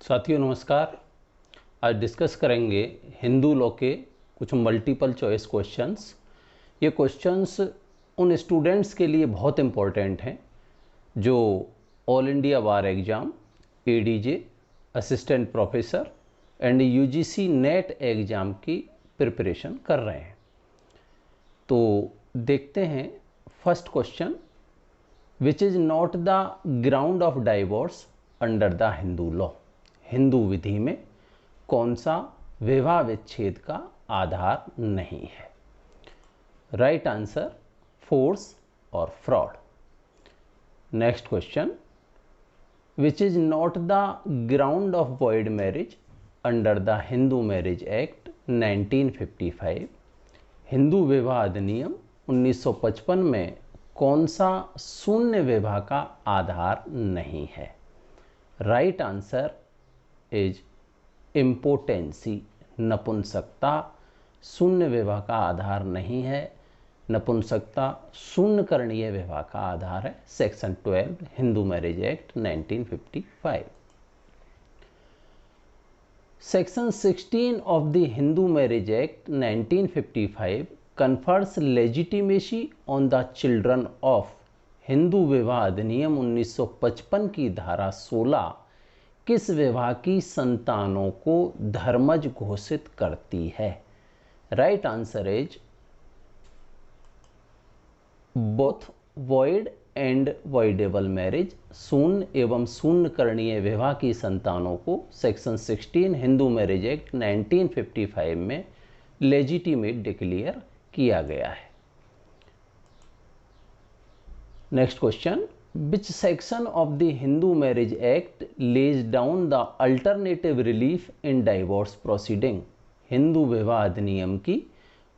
साथियों नमस्कार। आज डिस्कस करेंगे हिंदू लॉ के कुछ मल्टीपल चॉइस क्वेश्चंस। ये क्वेश्चंस उन स्टूडेंट्स के लिए बहुत इम्पोर्टेंट हैं जो All India Bar Exam, ADJ, assistant professor and UGC NET exam की प्रिपरेशन कर रहे हैं। तो देखते हैं first question, which is not the ground of divorce under the Hindu law. Hindu विधि में कौन सा विवाह विच्छेद का आधार नहीं है? राइट आंसर, फोर्स और fraud. Next question, which is not the ground of void marriage under the Hindu marriage act 1955। Hindu विवाह अधिनियम 1955 में कौन सा शून्य विवाह का आधार नहीं है? राइट आंसर इज इम्पोटेंसी, नपुंसकता शून्य विवाह का आधार नहीं है। नपुंसकता शून्य करणीय विवाह का आधार है। Section 12 Hindu marriage act 1955। Section 16 of the Hindu marriage act 1955 confers legitimacy on the children of Hindu विवाह अधिनियम 1955 की धारा 16 किस विवाह की संतानों को धर्मज घोषित करती है? Right answer is both void and voidable marriage. शून्य एवं शून्य करणीय विवाह की संतानों को सेक्शन 16 हिंदू मैरिज एक्ट 1955 में लेजिटिमेट डिक्लेयर किया गया है। Next question, which section of the Hindu Marriage Act lays down the alternative relief in divorce proceeding? Hindu विवाह अधिनियम की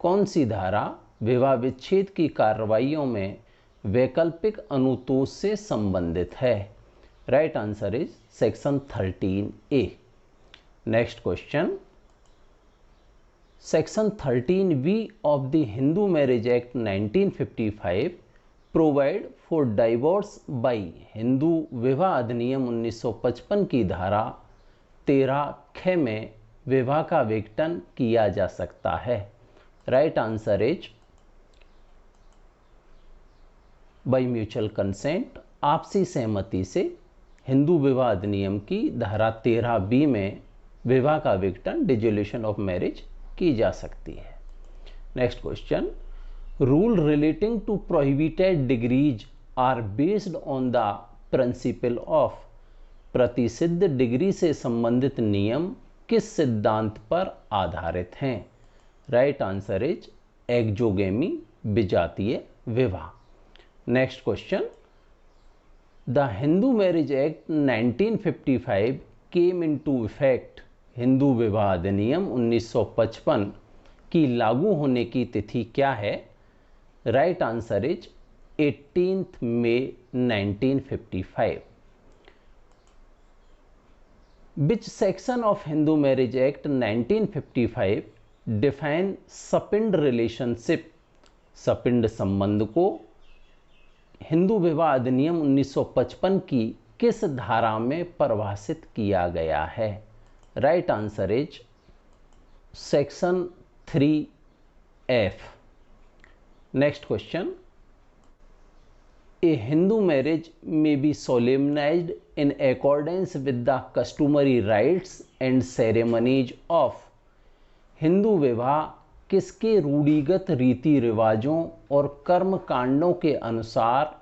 कौन सी धारा विवाह विच्छेद की कार्रवाइयों में वैकल्पिक अनुतोष से संबंधित है? Right answer is section 13A। Next question, section 13B of the Hindu marriage act 1955 provide for divorce by. Hindu विवाह अधिनियम 1955 की धारा 13 में विवाह का विघटन किया जा सकता है। Right answer is by mutual consent, आपसी सहमति से हिंदू विवाह अधिनियम की धारा 13B में विवाह का विघटन, डिसोल्यूशन ऑफ मैरिज की जा सकती है। Next question, rule relating to prohibited degrees are based on the principle of. प्रतिषिद्ध डिग्री से संबंधित नियम किस सिद्धांत पर आधारित हैं? राइट आंसर इज एक्सोगेमी, विजातीय विवाह। Next question, the Hindu marriage act 1955 came into effect. Hindu विवाह अधिनियम 1955 की लागू होने की तिथि क्या है? Right answer is 18 May 1955। Which section of Hindu marriage act 1955 define sapinda relationship. सपिंड संबंध को हिंदू विवाह अधिनियम 1955 की किस धारा में परिभाषित किया गया है? Right answer is section 3F। Next question, a Hindu marriage may be solemnised in accordance with the customary rites and ceremonies of. Hindu विवाह किसके रूढ़िगत रीति रिवाजों और कर्म कांडों के अनुसार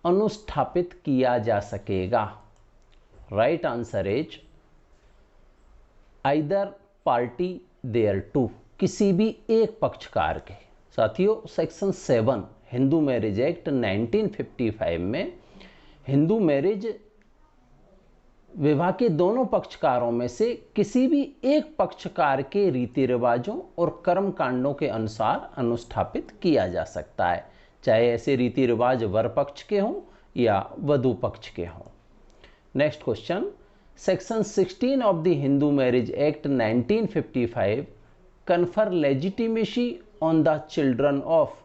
अनुष्ठापित किया जा सकेगा? Right answer is either party thereto, किसी भी एक पक्षकार के। साथियों, सेक्शन 7 हिंदू मैरिज एक्ट 1955 में हिंदू मैरिज विवाह के दोनों पक्षकारों में से किसी भी एक पक्षकार के रीति रिवाजों और कर्म कांडों के अनुसार अनुष्ठापित किया जा सकता है, चाहे ऐसे रीति रिवाज वर पक्ष के हों या वधू पक्ष के हों। Next question, section 16 of the Hindu marriage act 1955 confer legitimacy on the children of.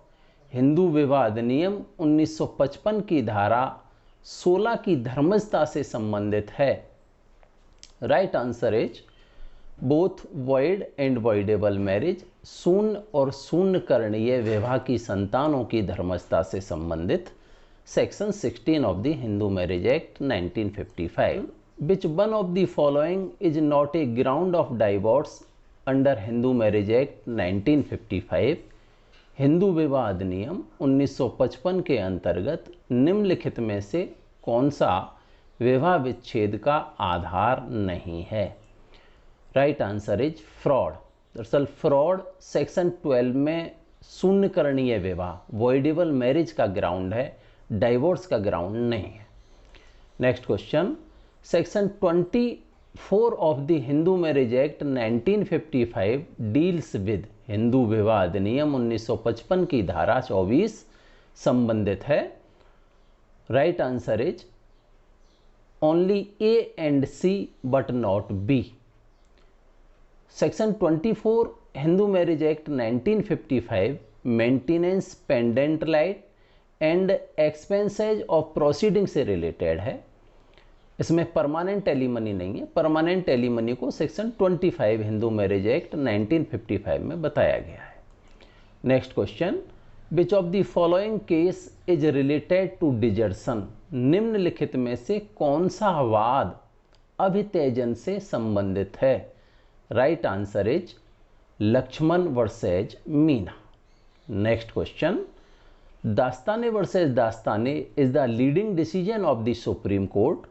Hindu विवाह अधिनियम 1955 की धारा 16 की धर्मजता से संबंधित है। Right answer is both void and voidable marriage, शून्य और शून्य करणीय विवाह की संतानों की धर्मस्थता से संबंधित। Section 16 of the Hindu marriage act 1955। Which one of the following is not A ground of divorce under Hindu marriage act 1955। Hindu विवाह अधिनियम 1955 के अंतर्गत निम्नलिखित में से कौन सा विवाह विच्छेद का आधार नहीं है? Right answer is fraud. दरअसल फ्रॉड सेक्शन 12 में शून्यकरणीय विवाह वॉइडेबल मैरिज का ग्राउंड है, डाइवोर्स का ग्राउंड नहीं है। Next question, section 24 of the Hindu marriage act 1955 deals with, Hindu विवाह अधिनियम 1955 की धारा 24 संबंधित है। Right answer is only A and C but not B. Section 24 Hindu marriage act 1955 maintenance pendente lite and expenses of proceeding से रिलेटेड है। इसमें परमानेंट एलिमनी नहीं है। परमानेंट एलिमनी को सेक्शन 25 हिंदू मैरिज एक्ट 1955 में बताया गया है। Next question, which of the following case is related to desertion, निम्नलिखित में से कौन सा वाद अभित्यजन से संबंधित है? Right answer is Lakshman versus Meena. Next question, Dastane versus Dastane is the leading decision of the Supreme Court.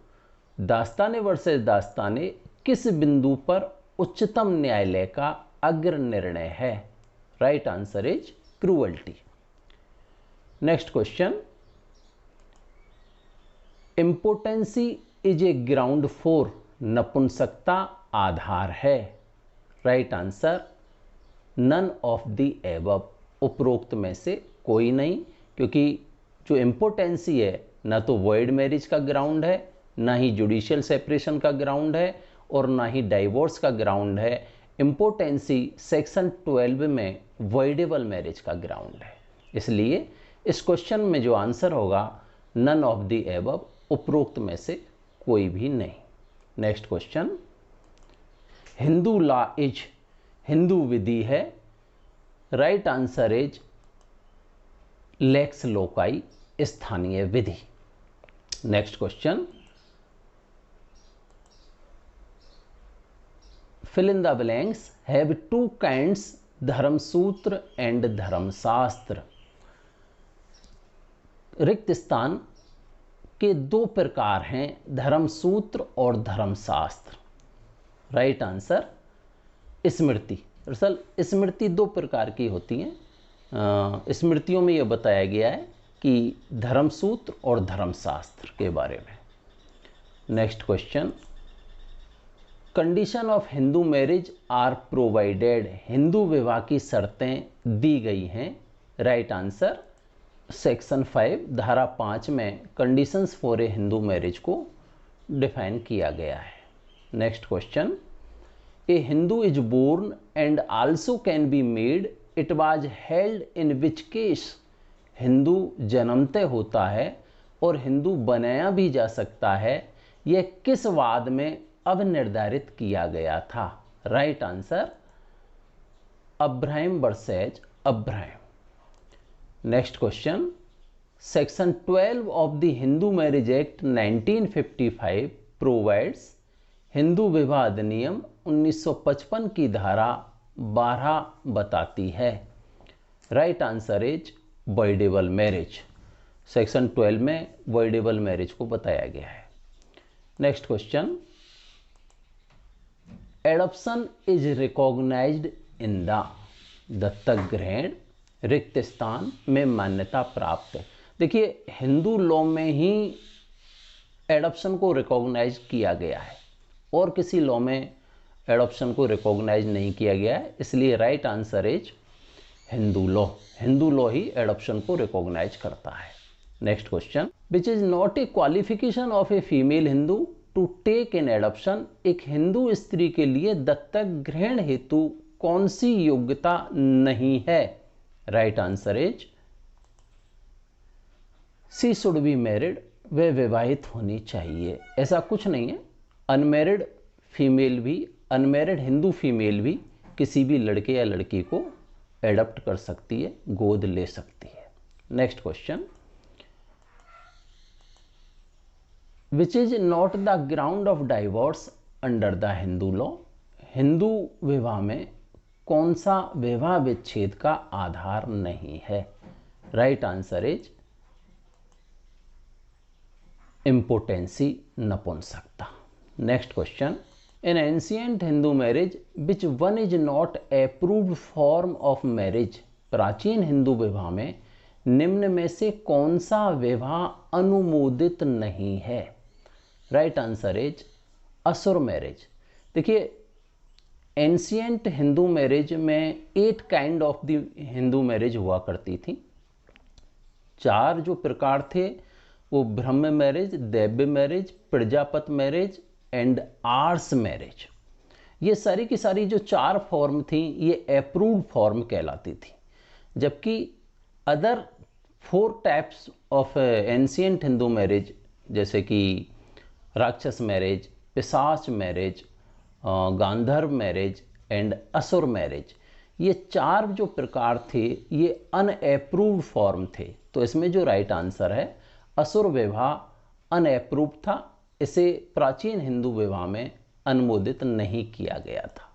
Dastane versus Dastane किस बिंदु पर उच्चतम न्यायालय का अग्र निर्णय है? Right answer is cruelty. Next question, impotency is a ground for, नपुंसकता आधार है। Right answer none of the above, उपरोक्त में से कोई नहीं, क्योंकि जो इम्पोर्टेंसी है ना तो वॉइड मैरिज का ग्राउंड है, ना ही जुडिशियल सेपरेशन का ग्राउंड है और ना ही डाइवोर्स का ग्राउंड है। इम्पोर्टेंसी सेक्शन 12 में वॉइडेबल मैरिज का ग्राउंड है। इसलिए इस क्वेश्चन में जो आंसर होगा नन ऑफ द एबव, उपरोक्त में से कोई भी नहीं। Next question, Hindu law is, Hindu विधि है। Right answer is lex loci, स्थानीय विधि। Next question, fill in the blanks, have two kinds, Dharmasutra and Dharmashastra. रिक्त स्थान के दो प्रकार हैं, धर्मसूत्र और धर्मशास्त्र। राइट आंसर स्मृति। दरअसल स्मृति दो प्रकार की होती हैं। स्मृतियों में यह बताया गया है कि धर्मसूत्र और धर्मशास्त्र के बारे में। Next question, condition of Hindu marriage are provided, Hindu विवाह की शर्तें दी गई हैं। राइट आंसर सेक्शन 5 धारा 5 में conditions for a Hindu marriage को डिफाइन किया गया है। Next question, a Hindu is born and also can be made, it was held in which case, Hindu जन्मते होता है और हिंदू बनाया भी जा सकता है, यह किस वाद में अब निर्धारित किया गया था? Right answer Abraham versus Abraham. Next question, section 12 of the Hindu marriage act 1955 provides, Hindu विवाह अधिनियम 1955 की धारा 12 बताती है। Right answer is voidable marriage. Section 12 में वॉइडेबल मैरिज को बताया गया है। Next question, adoption is recognized in the, दत्तक ग्रहण रिक्त स्थान में मान्यता प्राप्त। देखिए हिंदू लॉ में ही एडॉप्शन को रिकॉग्नाइज किया गया है और किसी लॉ में एडॉप्शन को रिकॉग्नाइज नहीं किया गया है, इसलिए right answer is Hindu law. Hindu law ही एडॉप्शन को रिकॉग्नाइज करता है। Next question, which is not a qualification of a female Hindu to take an adoption, एक हिंदू स्त्री के लिए दत्तक ग्रहण हेतु कौन सी योग्यता नहीं है? Right answer is she should be married, वे विवाहित होनी चाहिए। ऐसा कुछ नहीं है, अनमैरिड फीमेल भी, अनमैरिड हिंदू फीमेल भी किसी भी लड़के या लड़की को एडॉप्ट कर सकती है, गोद ले सकती है। Next question, which is not the ground of divorce under the Hindu law. Hindu विवाह में कौन सा विवाह विच्छेद का आधार नहीं है? राइट आंसर इज इम्पोटेंसी, नपुंसकता। Next question, in ancient Hindu marriage which one is not approved form of marriage. प्राचीन हिंदू विवाह में निम्न में से कौन सा विवाह अनुमोदित नहीं है? Right answer is Asura marriage. देखिए, एंशियंट हिंदू मैरिज में 8 kind of the Hindu marriage हुआ करती थी। 4 जो प्रकार थे वो Brahma marriage, Daiva marriage, Prajapatya marriage and Arsha marriage. ये सारी की सारी जो 4 फॉर्म थी ये अप्रूव्ड फॉर्म कहलाती थी, जबकि other 4 types of ancient Hindu marriage जैसे कि राक्षस मैरिज, पिशाच मैरिज, गांधर्व मैरिज एंड असुर मैरिज, ये 4 जो प्रकार थे ये अनअप्रूव्ड फॉर्म थे। तो इसमें जो राइट आंसर है असुर विवाह अनअप्रूव्ड था, इसे प्राचीन हिंदू विवाह में अनुमोदित नहीं किया गया था।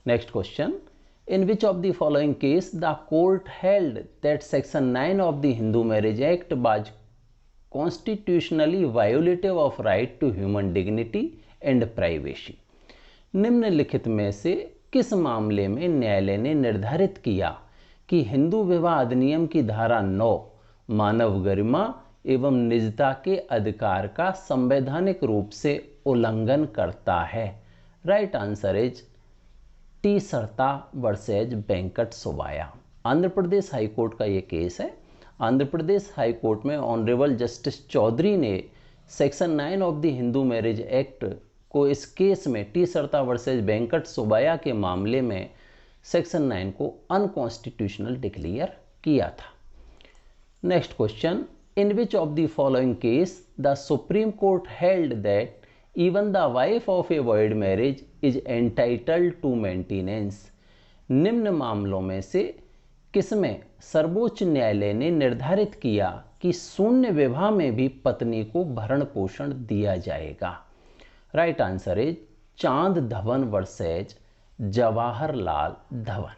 Next question, in which of the following case the court held that section 9 of the Hindu marriage act was constitutionally violative of right to human dignity and privacy. निम्नलिखित में से किस मामले में न्यायालय ने निर्धारित किया कि हिंदू विवाह अधिनियम की धारा 9 मानव गरिमा एवं निजता के अधिकार का संवैधानिक रूप से उल्लंघन करता है? राइट आंसर इज टी सरता वर्सेज वेंकट सुब्बाया। आंध्र प्रदेश हाईकोर्ट का ये केस है। आंध्र प्रदेश हाईकोर्ट में ऑनरेबल जस्टिस चौधरी ने section 9 of the Hindu marriage act को इस केस में टी सरता वर्सेज वेंकट सुब्बाया के मामले में सेक्शन 9 को अनकॉन्स्टिट्यूशनल डिक्लेयर किया था। Next question, in which of the following case the Supreme Court held that even the wife of a void marriage is entitled to maintenance. निम्न मामलों में से किसमें सर्वोच्च न्यायालय ने निर्धारित किया कि शून्य विवाह में भी पत्नी को भरण पोषण दिया जाएगा? राइट आंसर इज चांद Dhawan versus Jawaharlal Dhawan.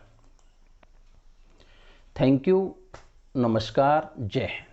Thank you, नमस्कार, जय हिंद।